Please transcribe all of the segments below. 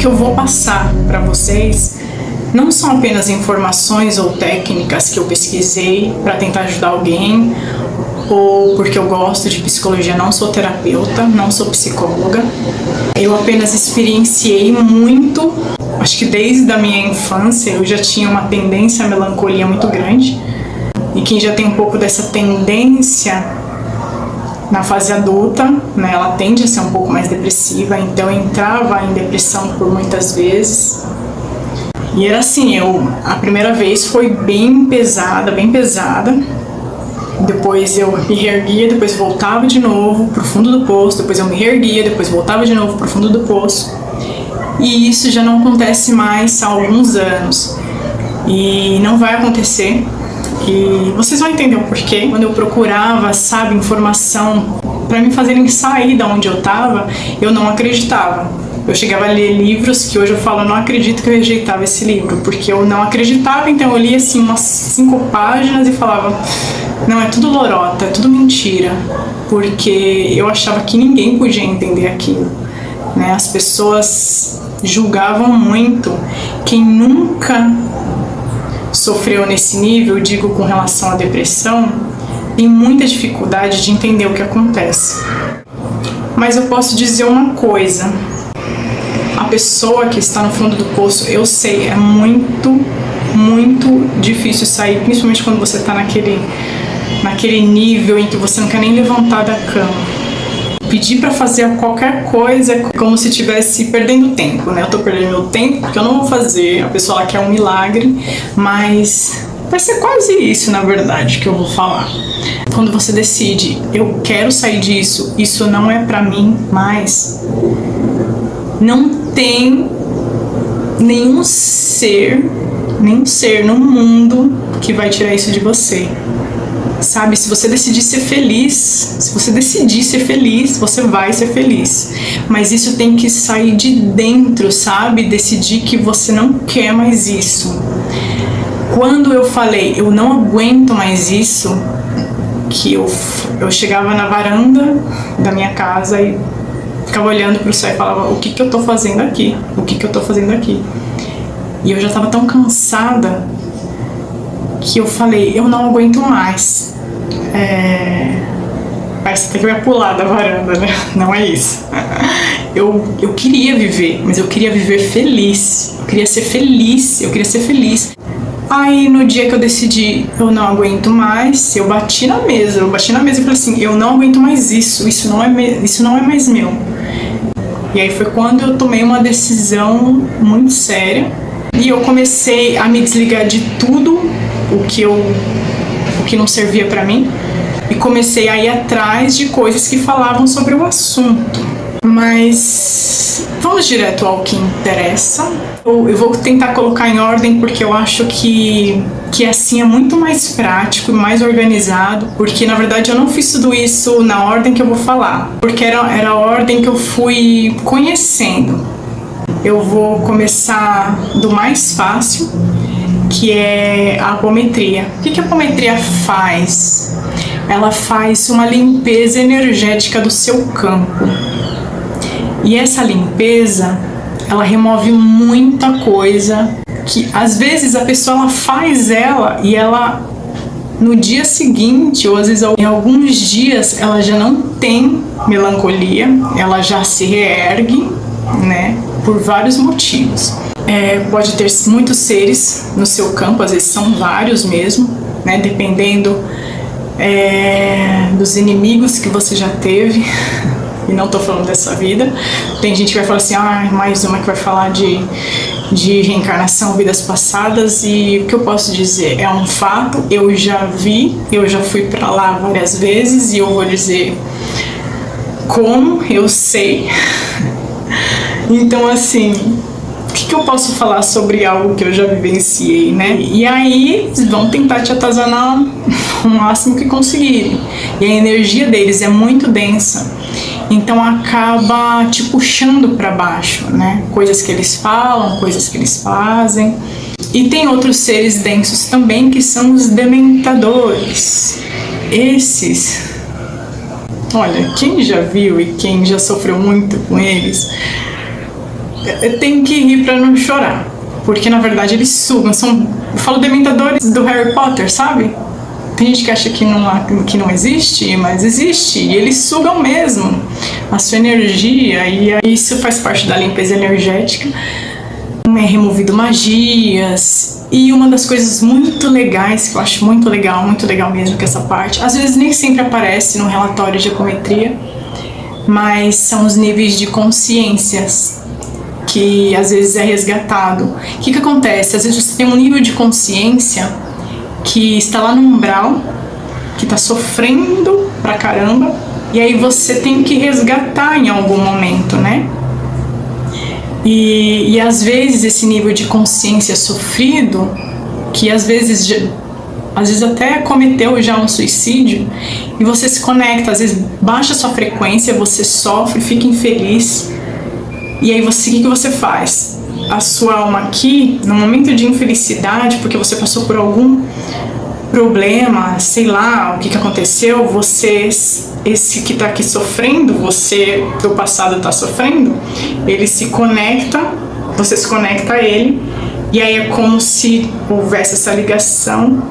que eu vou passar para vocês não são apenas informações ou técnicas que eu pesquisei para tentar ajudar alguém, ou porque eu gosto de psicologia, não sou terapeuta, não sou psicóloga. Eu apenas experienciei muito, acho que desde a minha infância eu já tinha uma tendência à melancolia muito grande. E quem já tem um pouco dessa tendência na fase adulta, né, ela tende a ser um pouco mais depressiva, então eu entrava em depressão por muitas vezes. E era assim, a primeira vez foi bem pesada, depois eu me reerguia, depois voltava de novo pro fundo do poço, depois eu me reerguia, depois voltava de novo pro fundo do poço. E isso já não acontece mais há alguns anos. E não vai acontecer. E vocês vão entender o porquê. Quando eu procurava, sabe, informação para me fazerem sair da onde eu tava, eu não acreditava. Eu chegava a ler livros que hoje eu falo, eu não acredito que eu rejeitava esse livro, porque eu não acreditava, então eu lia assim umas 5 páginas e falava, não, é tudo lorota, é tudo mentira, porque eu achava que ninguém podia entender aquilo, né? As pessoas julgavam muito. Quem nunca sofreu nesse nível, digo com relação à depressão, tem muita dificuldade de entender o que acontece. Mas eu posso dizer uma coisa, a pessoa que está no fundo do poço, eu sei, é muito difícil sair, principalmente quando você está naquele nível em que você não quer nem levantar da cama. Pedir para fazer qualquer coisa é como se estivesse perdendo tempo, né? Eu tô perdendo meu tempo porque eu não vou fazer, a pessoa ela quer um milagre, mas vai ser quase isso, na verdade, que eu vou falar. Quando você decide, eu quero sair disso, isso não é pra mim mais, não tem nenhum ser no mundo que vai tirar isso de você. Sabe, se você decidir ser feliz, você vai ser feliz. Mas isso tem que sair de dentro, sabe? Decidir que você não quer mais isso. Quando eu falei, eu não aguento mais isso, que eu chegava na varanda da minha casa e ficava olhando pro céu e falava, o que eu tô fazendo aqui? O que eu tô fazendo aqui? E eu já tava tão cansada que eu falei, eu não aguento mais. Parece até que eu ia pular da varanda, né? Não é isso. Eu queria viver, mas eu queria viver feliz. Eu queria ser feliz. Aí no dia que eu decidi, eu não aguento mais, eu bati na mesa e falei assim, eu não aguento mais isso não é mais meu. E aí foi quando eu tomei uma decisão muito séria e eu comecei a me desligar de tudo o que não servia pra mim e comecei a ir atrás de coisas que falavam sobre o assunto. Mas vamos direto ao que interessa. Eu vou tentar colocar em ordem porque eu acho que assim é muito mais prático e mais organizado, porque na verdade eu não fiz tudo isso na ordem que eu vou falar, porque era a ordem que eu fui conhecendo. Eu vou começar do mais fácil, que é a apometria. O que a apometria faz? Ela faz uma limpeza energética do seu campo. E essa limpeza, ela remove muita coisa que às vezes a pessoa ela faz e ela no dia seguinte, ou às vezes em alguns dias, ela já não tem melancolia, ela já se reergue, né, por vários motivos. Pode ter muitos seres no seu campo, às vezes são vários mesmo, né, dependendo dos inimigos que você já teve. E não tô falando dessa vida. Tem gente que vai falar assim, mais uma que vai falar de reencarnação, vidas passadas, e o que eu posso dizer? É um fato, eu já vi, eu já fui pra lá várias vezes, e eu vou dizer como eu sei. Então, assim, o que eu posso falar sobre algo que eu já vivenciei, né? E aí, eles vão tentar te atazanar o máximo que conseguirem. E a energia deles é muito densa. Então acaba te puxando para baixo, né? Coisas que eles falam, coisas que eles fazem. E tem outros seres densos também que são os dementadores. Esses, olha, quem já viu e quem já sofreu muito com eles, eu tenho que rir pra não chorar. Porque na verdade eles sugam. Eu falo dementadores do Harry Potter, sabe? Tem gente que acha que não existe, mas existe. E eles sugam mesmo a sua energia. E isso faz parte da limpeza energética. É removido magias. E uma das coisas muito legais, que eu acho muito legal mesmo, que essa parte, às vezes nem sempre aparece no relatório de apometria, mas são os níveis de consciências que às vezes é resgatado. O que acontece? Às vezes você tem um nível de consciência que está lá no umbral, que está sofrendo pra caramba, e aí você tem que resgatar em algum momento, né? E às vezes esse nível de consciência sofrido, que às vezes até cometeu já um suicídio, e você se conecta, às vezes baixa a sua frequência, você sofre, fica infeliz, e aí o que você faz? A sua alma aqui, no momento de infelicidade, porque você passou por algum problema, sei lá, o que aconteceu, esse que tá aqui sofrendo, você do passado tá sofrendo, ele se conecta, você se conecta a ele, e aí é como se houvesse essa ligação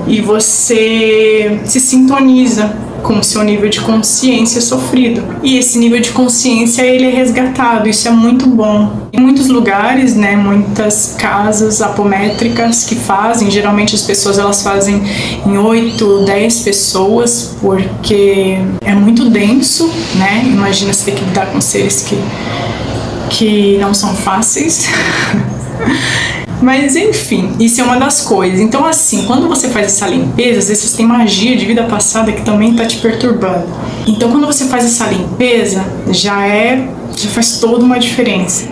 e você se sintoniza com o seu nível de consciência sofrido. E esse nível de consciência, ele é resgatado, isso é muito bom. Em muitos lugares, né, muitas casas apométricas que fazem, geralmente as pessoas elas fazem em 8, 10 pessoas, porque é muito denso, né? Imagina você ter que lidar com seres que não são fáceis. Mas enfim, isso é uma das coisas. Então assim, quando você faz essa limpeza, às vezes você tem magia de vida passada que também tá te perturbando. Então quando você faz essa limpeza, já faz toda uma diferença.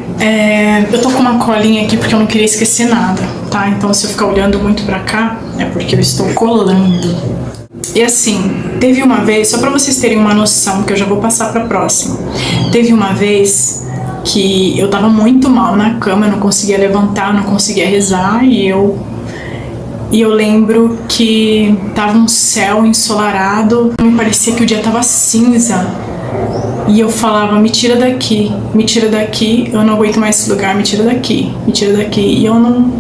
Eu tô com uma colinha aqui porque eu não queria esquecer nada, tá? Então se eu ficar olhando muito pra cá, é porque eu estou colando. E assim, teve uma vez, só pra vocês terem uma noção, que eu já vou passar pra próxima. Teve uma vez que eu tava muito mal na cama, eu não conseguia levantar, não conseguia rezar, e eu lembro que tava um céu ensolarado, me parecia que o dia tava cinza, e eu falava, me tira daqui, eu não aguento mais esse lugar, me tira daqui, e eu não...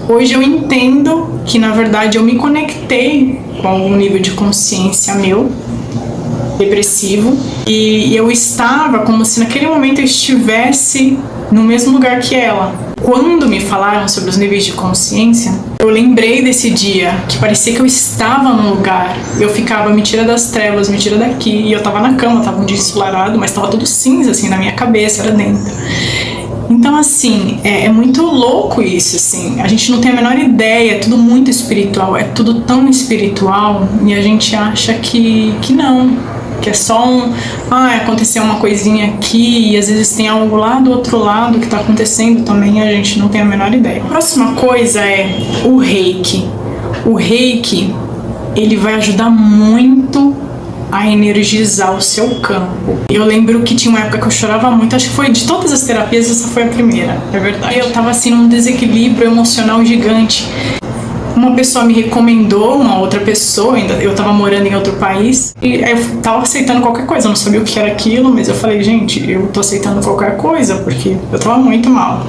Hoje eu entendo que na verdade eu me conectei com algum nível de consciência meu, depressivo, e eu estava como se naquele momento eu estivesse no mesmo lugar que ela. Quando me falaram sobre os níveis de consciência, eu lembrei desse dia, que parecia que eu estava num lugar, eu ficava, me tira das trevas, me tira daqui, e eu tava na cama, tava um dia ensolarado, mas tava tudo cinza assim na minha cabeça, era dentro. Então assim, é muito louco isso, assim, a gente não tem a menor ideia, é tudo muito espiritual, é tudo tão espiritual, e a gente acha que não, que é só aconteceu uma coisinha aqui, e às vezes tem algo lá do outro lado que tá acontecendo também, a gente não tem a menor ideia. A próxima coisa é o Reiki. O Reiki, ele vai ajudar muito a energizar o seu campo. Eu lembro que tinha uma época que eu chorava muito, acho que foi de todas as terapias, essa foi a primeira, é verdade. Eu tava assim num desequilíbrio emocional gigante. Uma pessoa me recomendou, uma outra pessoa, ainda eu tava morando em outro país, e eu tava aceitando qualquer coisa, eu não sabia o que era aquilo, mas eu falei, gente, eu tô aceitando qualquer coisa, porque eu tava muito mal.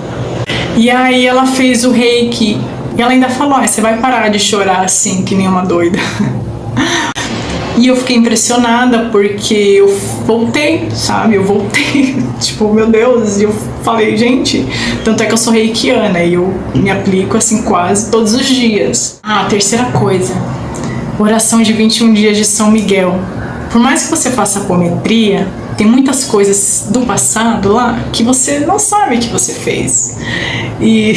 E aí ela fez o Reiki, e ela ainda falou, você vai parar de chorar assim, que nem uma doida. E eu fiquei impressionada porque eu voltei, sabe? Eu voltei, tipo, meu Deus, e eu falei, gente, tanto é que eu sou reikiana e eu me aplico assim quase todos os dias. A terceira coisa, oração de 21 dias de São Miguel. Por mais que você faça apometria, tem muitas coisas do passado lá que você não sabe que você fez. E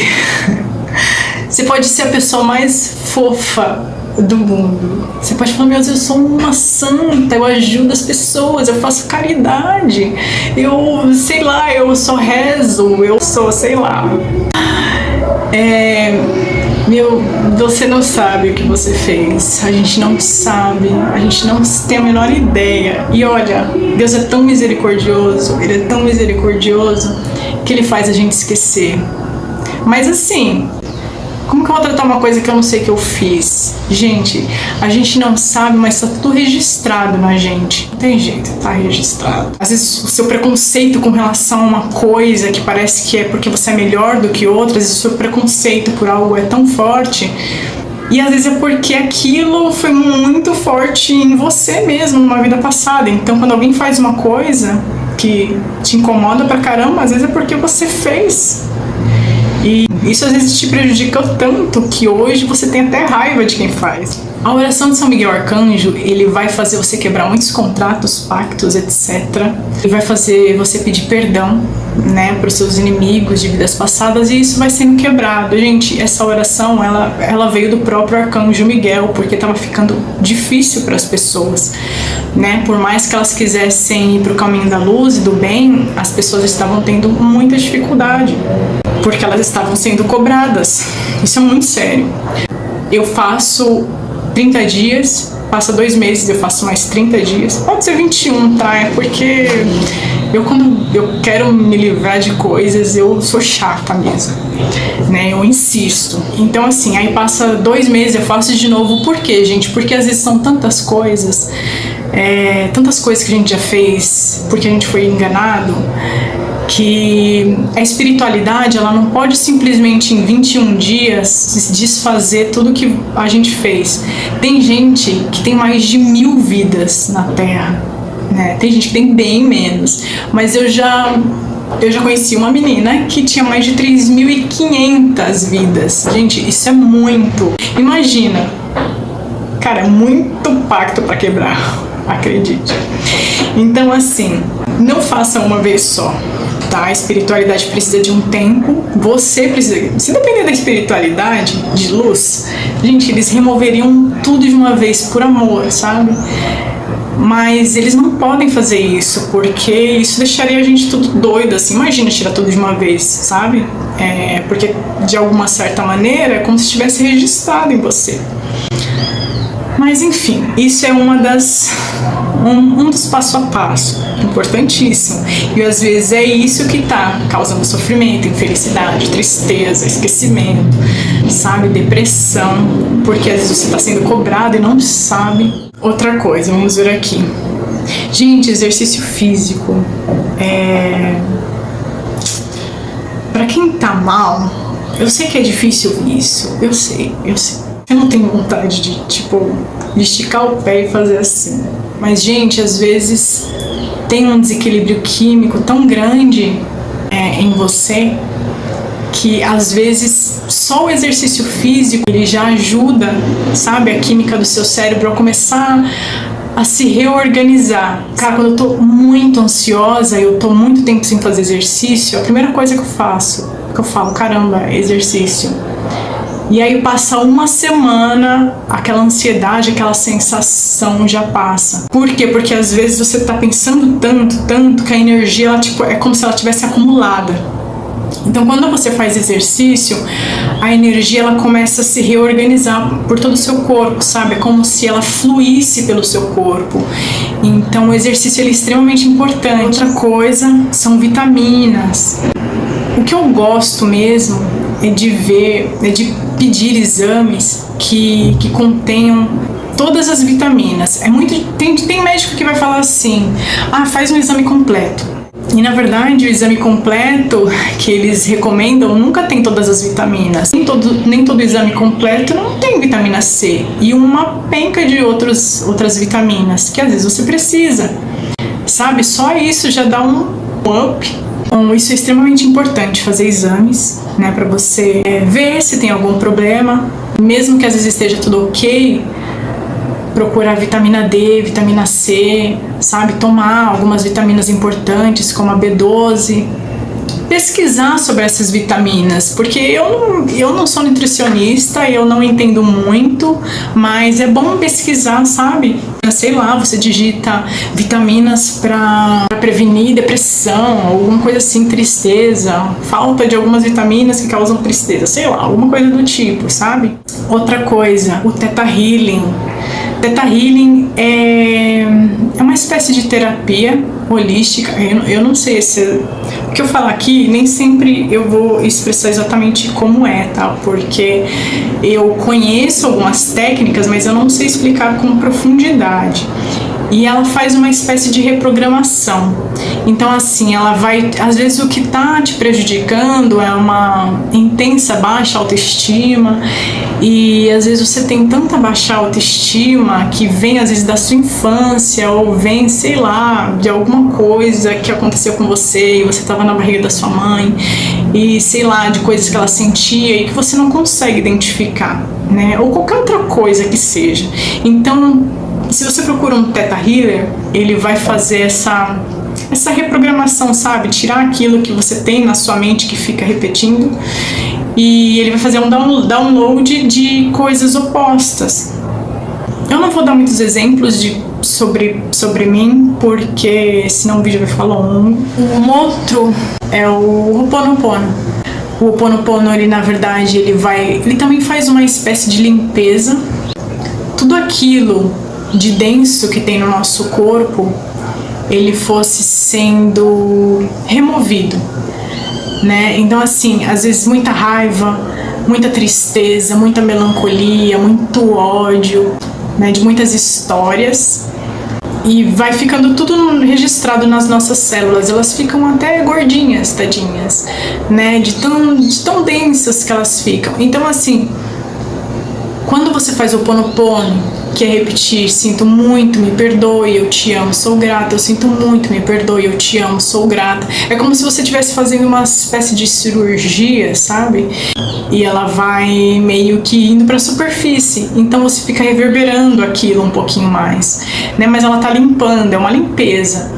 você pode ser a pessoa mais fofa do mundo. Você pode falar, meu Deus, eu sou uma santa, eu ajudo as pessoas, eu faço caridade, eu, sei lá, eu só rezo, eu sou, sei lá. Você não sabe o que você fez, a gente não sabe, a gente não tem a menor ideia. E olha, Deus é tão misericordioso, Ele é tão misericordioso que Ele faz a gente esquecer. Mas assim, Como que eu vou tratar uma coisa que eu não sei que eu fiz? Gente, a gente não sabe, mas tá tudo registrado na gente. Não tem jeito, tá registrado. Às vezes o seu preconceito com relação a uma coisa que parece que é porque você é melhor do que outras, às vezes o seu preconceito por algo é tão forte. E às vezes é porque aquilo foi muito forte em você mesmo, numa vida passada. Então quando alguém faz uma coisa que te incomoda pra caramba, às vezes é porque você fez. E isso às vezes te prejudica tanto que hoje você tem até raiva de quem faz. A oração de São Miguel Arcanjo, ele vai fazer você quebrar muitos contratos, pactos, etc. Ele vai fazer você pedir perdão, né, para os seus inimigos de vidas passadas, e isso vai sendo quebrado. Gente, essa oração, ela veio do próprio Arcanjo Miguel, porque estava ficando difícil para as pessoas, né? Por mais que elas quisessem ir para o caminho da luz e do bem, as pessoas estavam tendo muita dificuldade, porque elas estavam sendo cobradas. Isso é muito sério. Eu faço 30 dias, passa 2 meses, eu faço mais 30 dias. Pode ser 21, tá? É porque quando eu quero me livrar de coisas, eu sou chata mesmo, né? Eu insisto. Então, assim, aí passa 2 meses, eu faço de novo. Por quê, gente? Porque às vezes são tantas coisas que a gente já fez porque a gente foi enganado, que a espiritualidade, ela não pode simplesmente em 21 dias desfazer tudo que a gente fez. Tem gente que tem mais de 1000 vidas na Terra, né? Tem gente que tem bem menos, mas eu já conheci uma menina que tinha mais de 3.500 vidas. Gente, isso é muito. Imagina, cara, é muito pacto pra quebrar, acredite. Então, assim, não faça uma vez só. Tá? A espiritualidade precisa de um tempo. Você precisa. Se depender da espiritualidade de luz, gente, eles removeriam tudo de uma vez por amor, sabe? Mas eles não podem fazer isso, porque isso deixaria a gente tudo doido, assim. Imagina tirar tudo de uma vez, sabe? Porque de alguma certa maneira é como se estivesse registrado em você. Mas enfim, isso é um dos passo a passo, importantíssimo. E às vezes é isso que tá causando sofrimento, infelicidade, tristeza, esquecimento, sabe? Depressão, porque às vezes você tá sendo cobrado e não sabe. Outra coisa, vamos ver aqui. Gente, exercício físico. Pra quem tá mal, eu sei que é difícil isso, eu sei. Eu não tenho vontade de esticar o pé e fazer assim. Mas, gente, às vezes tem um desequilíbrio químico tão grande em você que, às vezes, só o exercício físico ele já ajuda, sabe, a química do seu cérebro a começar a se reorganizar. Cara, quando eu tô muito ansiosa, eu tô muito tempo sem fazer exercício, a primeira coisa que eu falo, caramba, exercício. E aí passa uma semana, aquela ansiedade, aquela sensação já passa. Por quê? Porque às vezes você tá pensando tanto que a energia ela, é como se ela tivesse acumulada. Então quando você faz exercício, a energia ela começa a se reorganizar por todo o seu corpo, sabe? É como se ela fluísse pelo seu corpo. Então o exercício ele é extremamente importante. Outra coisa são vitaminas. O que eu gosto mesmo é de pedir exames que contenham todas as vitaminas. Tem médico que vai falar assim, faz um exame completo. E na verdade o exame completo que eles recomendam nunca tem todas as vitaminas. Nem todo exame completo não tem vitamina C. E uma penca de outras vitaminas que às vezes você precisa. Sabe? Só isso já dá um up. Bom, isso é extremamente importante, fazer exames, né, para você ver se tem algum problema, mesmo que às vezes esteja tudo ok, procurar vitamina D, vitamina C, sabe, tomar algumas vitaminas importantes como a B12, pesquisar sobre essas vitaminas, porque eu não sou nutricionista, eu não entendo muito, mas é bom pesquisar, sabe? Sei lá, você digita vitaminas para prevenir depressão, alguma coisa assim, tristeza, falta de algumas vitaminas que causam tristeza, sei lá, alguma coisa do tipo, sabe? Outra coisa, o Theta Healing, Theta Healing é uma espécie de terapia holística. Eu não sei se o que eu falo aqui, nem sempre eu vou expressar exatamente como é, tá? Porque eu conheço algumas técnicas, mas eu não sei explicar com profundidade. E ela faz uma espécie de reprogramação. Então, assim, ela vai... Às vezes o que tá te prejudicando é uma intensa baixa autoestima. E às vezes você tem tanta baixa autoestima que vem, às vezes, da sua infância, ou vem, sei lá, de alguma coisa que aconteceu com você e você estava na barriga da sua mãe. E, sei lá, de coisas que ela sentia e que você não consegue identificar, né? Ou qualquer outra coisa que seja. Então... se você procura um Theta Healer, ele vai fazer essa reprogramação, sabe? Tirar aquilo que você tem na sua mente que fica repetindo, e ele vai fazer um download de coisas opostas. Eu não vou dar muitos exemplos sobre mim, porque senão o vídeo vai ficar longo. Um outro é o Ho'oponopono. O Ho'oponopono, ele na verdade, ele também faz uma espécie de limpeza. Tudo aquilo de denso que tem no nosso corpo, ele fosse sendo removido, né? Então, assim, às vezes muita raiva, muita tristeza, muita melancolia, muito ódio, né? De muitas histórias, e vai ficando tudo registrado nas nossas células. Elas ficam até gordinhas, tadinhas, né? De tão densas que elas ficam. Então, assim, quando você faz o Ho'oponopono, que é repetir, sinto muito, me perdoe, eu te amo, sou grata, eu sinto muito, me perdoe, eu te amo, sou grata. É como se você estivesse fazendo uma espécie de cirurgia, sabe? E ela vai meio que indo pra superfície, então você fica reverberando aquilo um pouquinho mais, né? Mas ela tá limpando, é uma limpeza.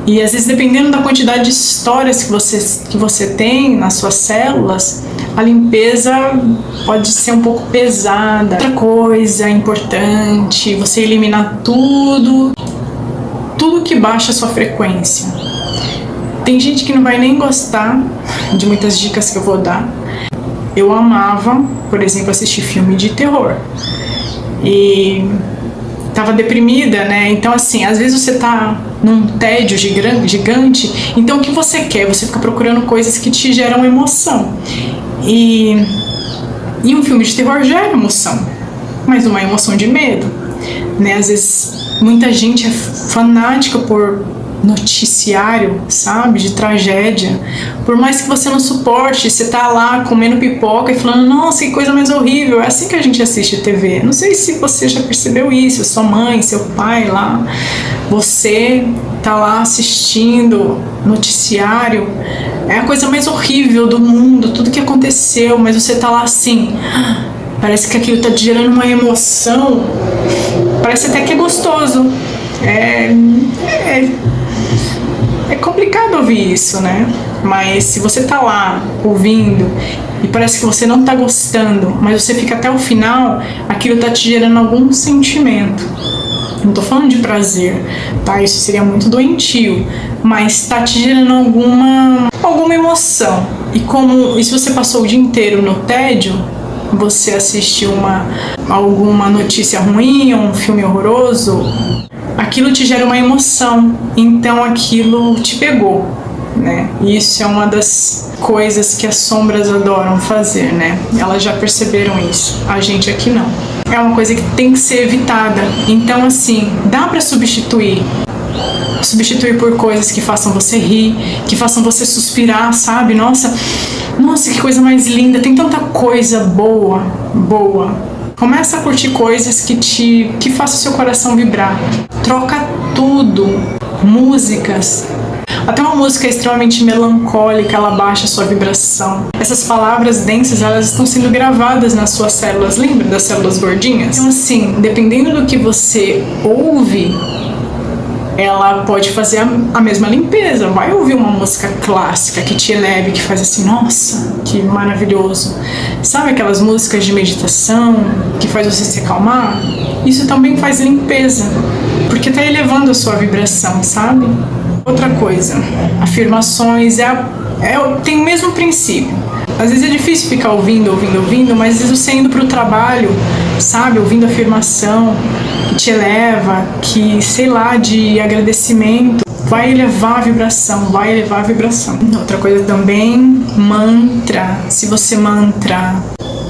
E às vezes, dependendo da quantidade de histórias que você tem nas suas células, a limpeza pode ser um pouco pesada. Outra coisa importante, você eliminar tudo que baixa a sua frequência. Tem gente que não vai nem gostar de muitas dicas que eu vou dar. Eu amava, por exemplo, assistir filme de terror. E tava deprimida, né? Então, assim, às vezes você tá num tédio gigante, então o que você quer? Você fica procurando coisas que te geram emoção. E um filme de terror gera emoção, mas uma emoção de medo, né? Às vezes muita gente é fanática por noticiário, sabe? De tragédia. Por mais que você não suporte, você tá lá comendo pipoca e falando, nossa, que coisa mais horrível. É assim que a gente assiste TV. Não sei se você já percebeu isso, sua mãe, seu pai lá. Você tá lá assistindo noticiário, é a coisa mais horrível do mundo, tudo que aconteceu, mas você tá lá assim, parece que aquilo tá te gerando uma emoção, parece até que é gostoso. É complicado ouvir isso, né? Mas se você tá lá ouvindo e parece que você não tá gostando, mas você fica até o final, aquilo tá te gerando algum sentimento. Não tô falando de prazer, tá? Isso seria muito doentio, mas tá te gerando alguma emoção. E se você passou o dia inteiro no tédio, você assistiu alguma notícia ruim, um filme horroroso, aquilo te gera uma emoção, então aquilo te pegou, né? E isso é uma das coisas que as sombras adoram fazer, né? Elas já perceberam isso, a gente aqui não. É uma coisa que tem que ser evitada. Então, assim, dá pra substituir por coisas que façam você rir, que façam você suspirar, sabe? Nossa, que coisa mais linda, tem tanta coisa boa. Começa a curtir coisas que façam seu coração vibrar. Troca tudo. Músicas. Até uma música extremamente melancólica, ela baixa a sua vibração. Essas palavras densas, elas estão sendo gravadas nas suas células. Lembra das células gordinhas? Então, assim, dependendo do que você ouve, ela pode fazer a mesma limpeza. Vai ouvir uma música clássica que te eleve, que faz assim, nossa, que maravilhoso. Sabe aquelas músicas de meditação que faz você se acalmar? Isso também faz limpeza, porque tá elevando a sua vibração, sabe? Outra coisa, afirmações tem o mesmo princípio. Às vezes é difícil ficar ouvindo, mas às vezes você indo pro trabalho, sabe, ouvindo afirmação que te eleva, que, sei lá, de agradecimento, vai elevar a vibração, Outra coisa também, mantra. Se você mantra,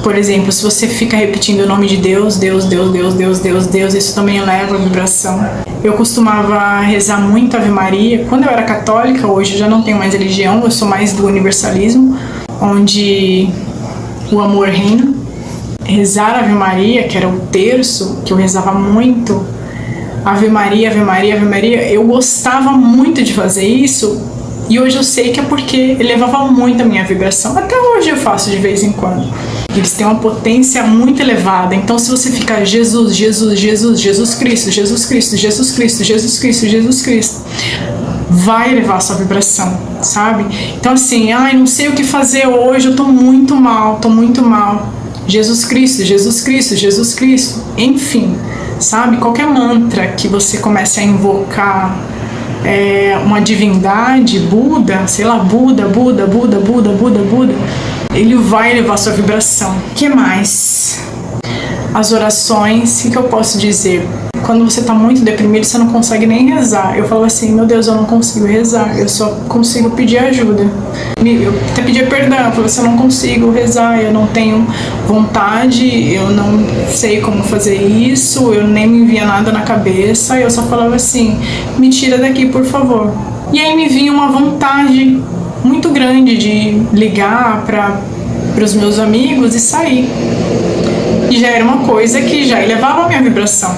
por exemplo, se você fica repetindo o nome de Deus, isso também eleva a vibração. Eu costumava rezar muito Ave Maria. Quando eu era católica, hoje eu já não tenho mais religião, eu sou mais do universalismo, onde o amor reina. Rezar Ave Maria, que era o terço, que eu rezava muito, Ave Maria, Ave Maria, Ave Maria, eu gostava muito de fazer isso, e hoje eu sei que é porque elevava muito a minha vibração. Até hoje eu faço de vez em quando. Eles têm uma potência muito elevada. Então, se você ficar Jesus, Jesus, Jesus, Jesus Cristo, Jesus Cristo, Jesus Cristo, Jesus Cristo, Jesus Cristo, vai elevar a sua vibração, sabe? Então, assim, não sei o que fazer hoje, eu tô muito mal. Jesus Cristo, Jesus Cristo, Jesus Cristo, enfim, sabe? Qualquer mantra que você comece a invocar uma divindade, Buda, sei lá, Buda, ele vai elevar a sua vibração. O que mais? As orações, o que eu posso dizer? Quando você tá muito deprimido, você não consegue nem rezar. Eu falo assim, meu Deus, eu não consigo rezar, eu só consigo pedir ajuda. Eu até pedir perdão, eu falo assim, eu não consigo rezar, eu não tenho vontade, eu não sei como fazer isso, eu nem me vinha nada na cabeça, eu só falava assim, me tira daqui, por favor. E aí me vinha uma vontade muito grande de ligar para os meus amigos e sair. E já era uma coisa que já elevava a minha vibração.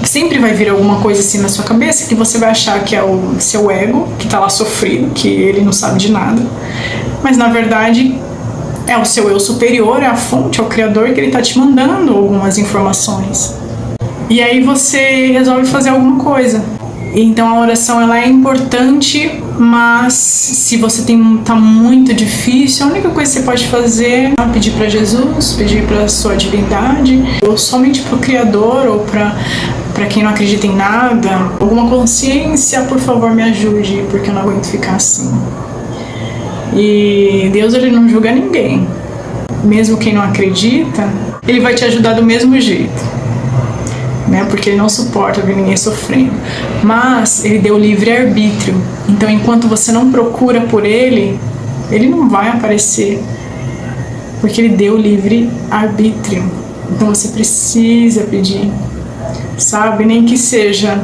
Sempre vai vir alguma coisa assim na sua cabeça que você vai achar que é o seu ego, que tá lá sofrido, que ele não sabe de nada. Mas na verdade é o seu eu superior, é a fonte, é o criador que ele tá te mandando algumas informações. E aí você resolve fazer alguma coisa. Então a oração ela é importante, mas se você tá muito difícil, a única coisa que você pode fazer é pedir para Jesus, pedir para sua divindade, ou somente para o Criador, ou para quem não acredita em nada, alguma consciência, por favor me ajude, porque eu não aguento ficar assim. E Deus ele não julga ninguém, mesmo quem não acredita, ele vai te ajudar do mesmo jeito. Porque ele não suporta ver ninguém sofrendo. Mas ele deu livre-arbítrio. Então, enquanto você não procura por ele, ele não vai aparecer. Porque ele deu livre-arbítrio. Então, você precisa pedir. Sabe? Nem que seja,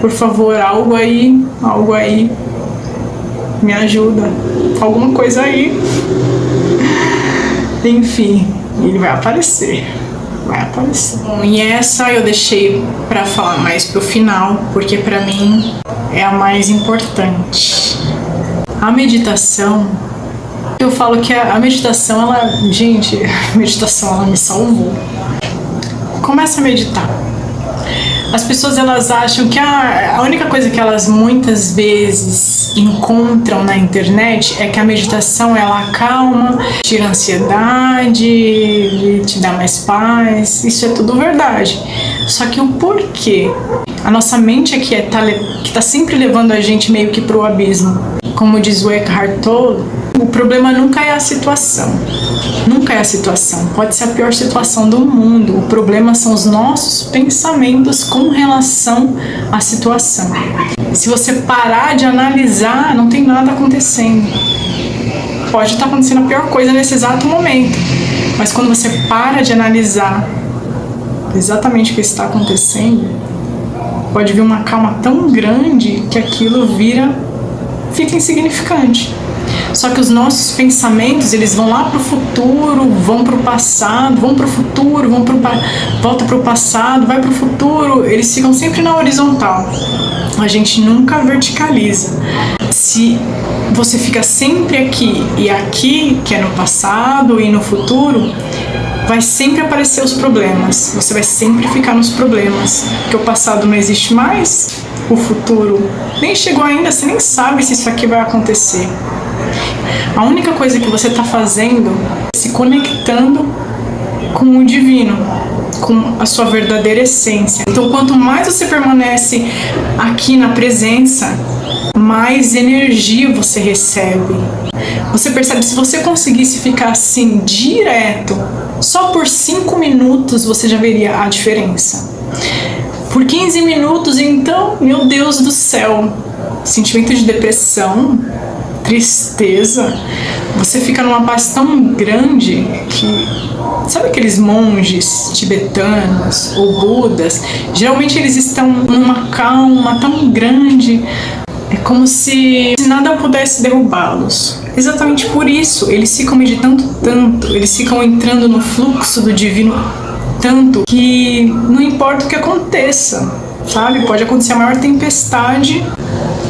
por favor, algo aí, me ajuda. Alguma coisa aí. Enfim, ele vai aparecer. Bom, e essa eu deixei pra falar mais pro final, porque pra mim é a mais importante. A meditação, eu falo que a meditação, a meditação ela me salvou. Começa a meditar. As pessoas elas acham que a única coisa que elas muitas vezes encontram na internet é que a meditação ela acalma, tira a ansiedade, te dá mais paz. Isso é tudo verdade. Só que o porquê? A nossa mente aqui que tá sempre levando a gente meio que pro abismo. Como diz o Eckhart Tolle, o problema nunca é a situação. Nunca é a situação. Pode ser a pior situação do mundo. O problema são os nossos pensamentos com relação à situação. Se você parar de analisar, não tem nada acontecendo. Pode estar acontecendo a pior coisa nesse exato momento. Mas quando você para de analisar exatamente o que está acontecendo, pode vir uma calma tão grande que aquilo fica insignificante. Só que os nossos pensamentos, eles vão lá pro futuro, vão pro passado, vão pro futuro, volta pro passado, vai pro futuro, eles ficam sempre na horizontal. A gente nunca verticaliza. Se você fica sempre aqui e aqui, que é no passado e no futuro, vai sempre aparecer os problemas. Você vai sempre ficar nos problemas, porque o passado não existe mais, o futuro nem chegou ainda, você nem sabe se isso aqui vai acontecer. A única coisa que você está fazendo é se conectando com o divino, com a sua verdadeira essência. Então, quanto mais você permanece aqui na presença, mais energia você recebe. Você percebe, se você conseguisse ficar assim direto, só por 5 minutos você já veria a diferença. Por 15 minutos, então, meu Deus do céu, sentimento de depressão, tristeza, você fica numa paz tão grande que, sabe aqueles monges tibetanos ou budas? Geralmente eles estão numa calma tão grande, é como se nada pudesse derrubá-los. Exatamente por isso, eles ficam meditando tanto, eles ficam entrando no fluxo do divino tanto, que não importa o que aconteça, sabe? Pode acontecer a maior tempestade,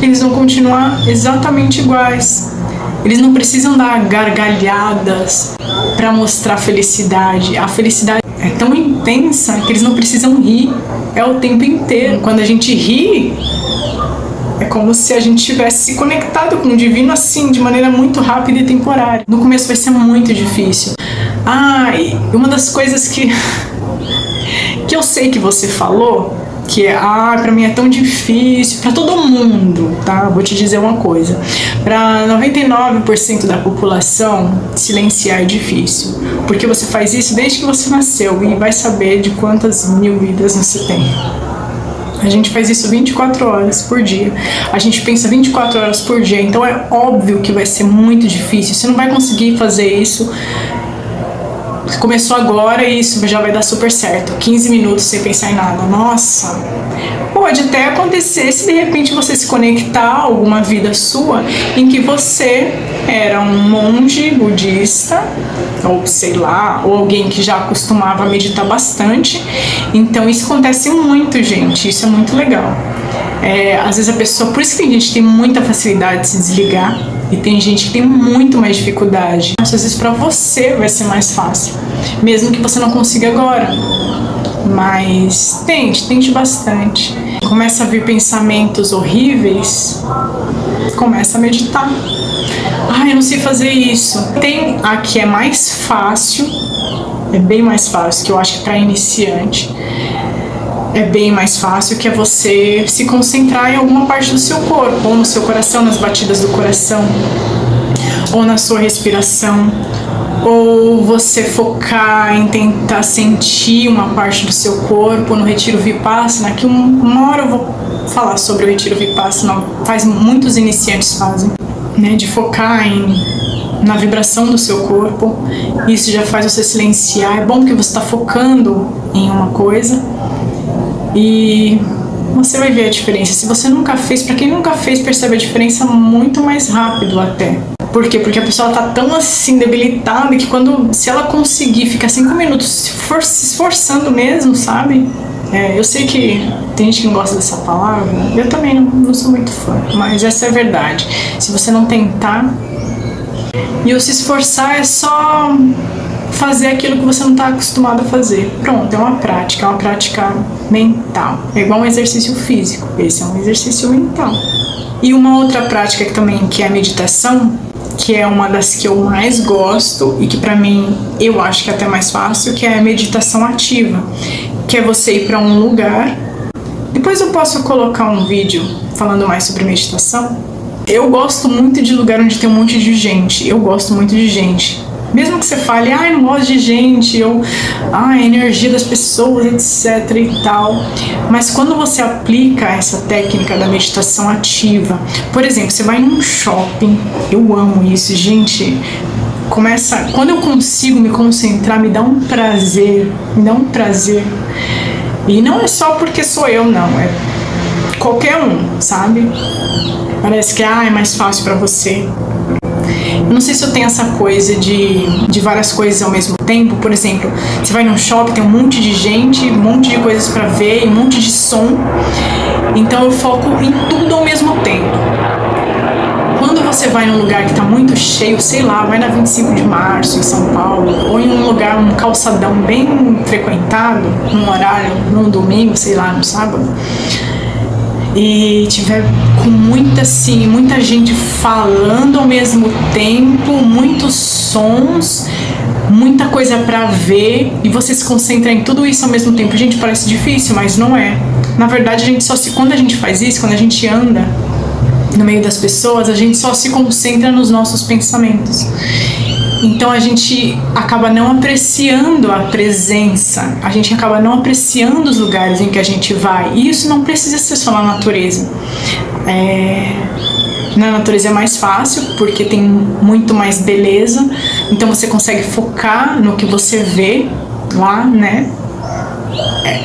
eles vão continuar exatamente iguais. Eles não precisam dar gargalhadas para mostrar felicidade. A felicidade é tão intensa que eles não precisam rir, é o tempo inteiro. Quando a gente ri, é como se a gente tivesse se conectado com o divino assim, de maneira muito rápida e temporária. No começo vai ser muito difícil. E uma das coisas que eu sei que você falou, que pra mim é tão difícil, pra todo mundo, tá? Vou te dizer uma coisa. Pra 99% da população, silenciar é difícil. Porque você faz isso desde que você nasceu e vai saber de quantas mil vidas você tem. A gente faz isso 24 horas por dia. A gente pensa 24 horas por dia. Então é óbvio que vai ser muito difícil. Você não vai conseguir fazer isso. Começou agora e isso já vai dar super certo. 15 minutos sem pensar em nada. Nossa! Pode até acontecer se de repente você se conectar a alguma vida sua em que você era um monge budista, ou sei lá, ou alguém que já costumava meditar bastante. Então isso acontece muito, gente. Isso é muito legal. Às vezes a pessoa... Por isso que tem gente que tem muita facilidade de se desligar. E tem gente que tem muito mais dificuldade. Às vezes pra você vai ser mais fácil, mesmo que você não consiga agora. Mas tente bastante. Começa a vir pensamentos horríveis, começa a meditar. Eu não sei fazer isso. Tem a que é mais fácil, é bem mais fácil, que eu acho que pra iniciante é bem mais fácil, que é você se concentrar em alguma parte do seu corpo, ou no seu coração, nas batidas do coração, ou na sua respiração, ou você focar em tentar sentir uma parte do seu corpo no retiro Vipassana, que uma hora eu vou falar sobre o retiro Vipassana, muitos iniciantes fazem, né, de focar na vibração do seu corpo. Isso já faz você silenciar. É bom que você está focando em uma coisa e você vai ver a diferença. Se você nunca fez, para quem nunca fez, percebe a diferença muito mais rápido até. Por quê? Porque a pessoa tá tão assim debilitada que se ela conseguir ficar 5 minutos se esforçando mesmo, sabe? Eu sei que tem gente que não gosta dessa palavra, eu também não sou muito fã, mas essa é a verdade. Se você não tentar, e o se esforçar é só fazer aquilo que você não está acostumado a fazer. Pronto, é uma prática mental. É igual um exercício físico, esse é um exercício mental. E uma outra prática que é a meditação, que é uma das que eu mais gosto e que pra mim eu acho que é até mais fácil, que é a meditação ativa, que é você ir pra um lugar. Depois eu posso colocar um vídeo falando mais sobre meditação. Eu gosto muito de lugar onde tem um monte de gente. Eu gosto muito de gente. Mesmo que você fale, não gosto de gente, a energia das pessoas, etc e tal. Mas quando você aplica essa técnica da meditação ativa, por exemplo, você vai num shopping, eu amo isso, gente. Quando eu consigo me concentrar, me dá um prazer. E não é só porque sou eu, não, é qualquer um, sabe? Parece que é mais fácil pra você. Eu não sei se eu tenho essa coisa de várias coisas ao mesmo tempo. Por exemplo, você vai num shopping, tem um monte de gente, um monte de coisas pra ver, um monte de som. Então eu foco em tudo ao mesmo tempo. Quando você vai num lugar que tá muito cheio, sei lá, vai na 25 de março em São Paulo, ou em um lugar, um calçadão bem frequentado, num horário, num domingo, sei lá, no sábado, e tiver com muita gente falando ao mesmo tempo, muitos sons, muita coisa pra ver, e você se concentra em tudo isso ao mesmo tempo. Gente, parece difícil, mas não é. Na verdade, quando a gente faz isso, quando a gente anda, no meio das pessoas, a gente só se concentra nos nossos pensamentos. Então a gente acaba não apreciando a presença, a gente acaba não apreciando os lugares em que a gente vai. E isso não precisa ser só na natureza. Na natureza é mais fácil, porque tem muito mais beleza, então você consegue focar no que você vê lá, né?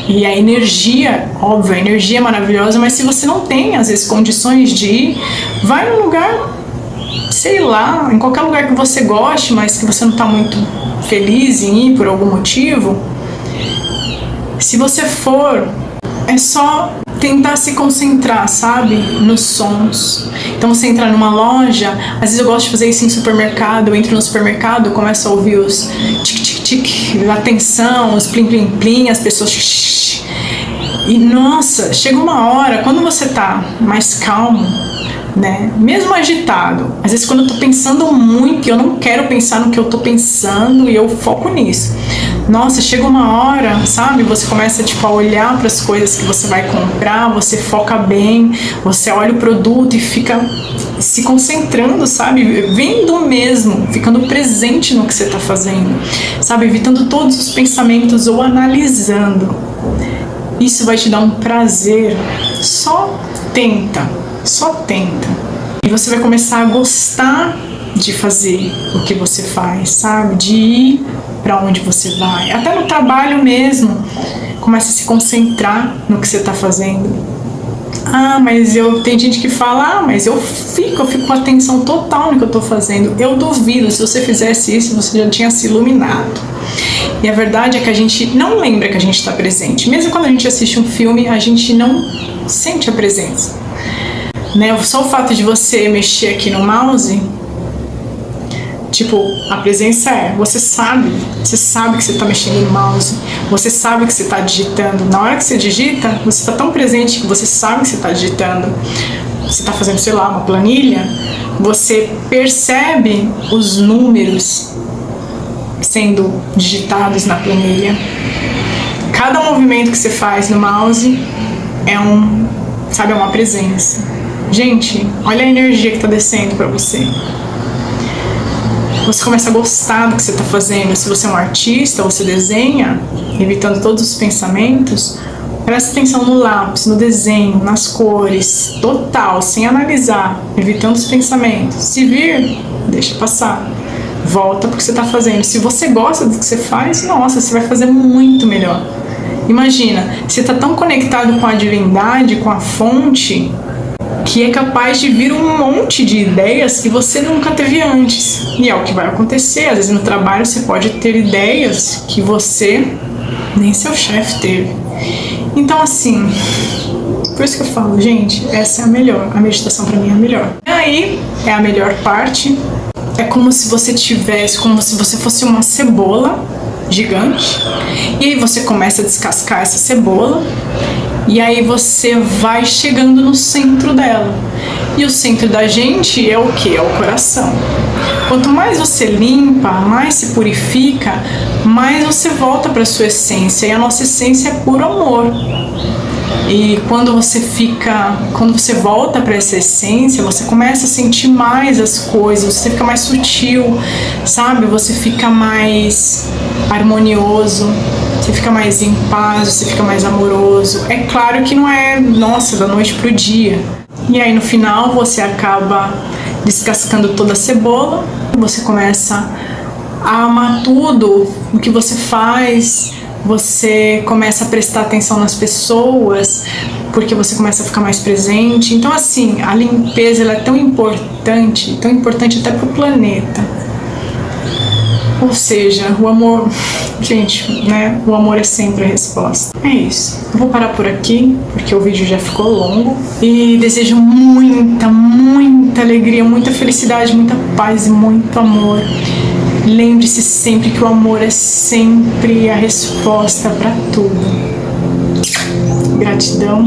E a energia, óbvio, a energia é maravilhosa, mas se você não tem, às vezes, condições de ir, vai num lugar, sei lá, em qualquer lugar que você goste, mas que você não está muito feliz em ir por algum motivo. Se você for, é só tentar se concentrar, sabe, nos sons. Então você entra numa loja, às vezes eu gosto de fazer isso em supermercado, eu entro no supermercado, começo a ouvir os tic-tic-tic, a tensão, os plim-plim-plim, as pessoas... E nossa, chega uma hora, quando você tá mais calmo, né, mesmo agitado, às vezes quando eu tô pensando muito e eu não quero pensar no que eu tô pensando e eu foco nisso, nossa, chega uma hora, sabe, você começa tipo a olhar para as coisas que você vai comprar, você foca bem, você olha o produto e fica se concentrando, sabe, vendo mesmo, ficando presente no que você tá fazendo, sabe, evitando todos os pensamentos ou analisando. Isso vai te dar um prazer. Só tenta. E você vai começar a gostar de fazer o que você faz, sabe? De ir para onde você vai. Até no trabalho mesmo. Começa a se concentrar no que você está fazendo. Mas tem gente que fala, mas eu fico com atenção total no que eu estou fazendo. Eu duvido, se você fizesse isso, você já tinha se iluminado. E a verdade é que a gente não lembra que a gente está presente. Mesmo quando a gente assiste um filme, a gente não sente a presença. Né? Só o fato de você mexer aqui no mouse, tipo, a presença você sabe que você está mexendo no mouse, você sabe que você está digitando. Na hora que você digita, você está tão presente que você sabe que você está digitando. Você está fazendo, sei lá, uma planilha, você percebe os números sendo digitados na planilha. Cada movimento que você faz no mouse é uma presença. Gente, olha a energia que está descendo para você. Você começa a gostar do que você está fazendo. Se você é um artista, você desenha, evitando todos os pensamentos, presta atenção no lápis, no desenho, nas cores, total, sem analisar, evitando os pensamentos. Se vir, deixa passar. Volta pro que você está fazendo. Se você gosta do que você faz, nossa, você vai fazer muito melhor. Imagina, você está tão conectado com a divindade, com a fonte, que é capaz de vir um monte de ideias que você nunca teve antes. E é o que vai acontecer. Às vezes no trabalho você pode ter ideias que você nem seu chefe teve. Então assim, por isso que eu falo, gente, essa é a melhor. A meditação para mim é a melhor. E aí é a melhor parte. É como se você fosse uma cebola gigante. E aí você começa a descascar essa cebola. E aí você vai chegando no centro dela. E o centro da gente é o quê? É o coração. Quanto mais você limpa, mais se purifica, mais você volta para a sua essência. E a nossa essência é puro amor. E quando você volta para essa essência, você começa a sentir mais as coisas, você fica mais sutil, sabe? Você fica mais harmonioso, você fica mais em paz, você fica mais amoroso. É claro que não é, nossa, da noite pro dia. E aí no final você acaba descascando toda a cebola, você começa a amar tudo o que você faz. Você começa a prestar atenção nas pessoas, porque você começa a ficar mais presente. Então, assim, a limpeza ela é tão importante até para o planeta. Ou seja, o amor, gente, né? O amor é sempre a resposta. É isso. Eu vou parar por aqui, porque o vídeo já ficou longo. E desejo muita, muita alegria, muita felicidade, muita paz e muito amor. Lembre-se sempre que o amor é sempre a resposta para tudo. Gratidão.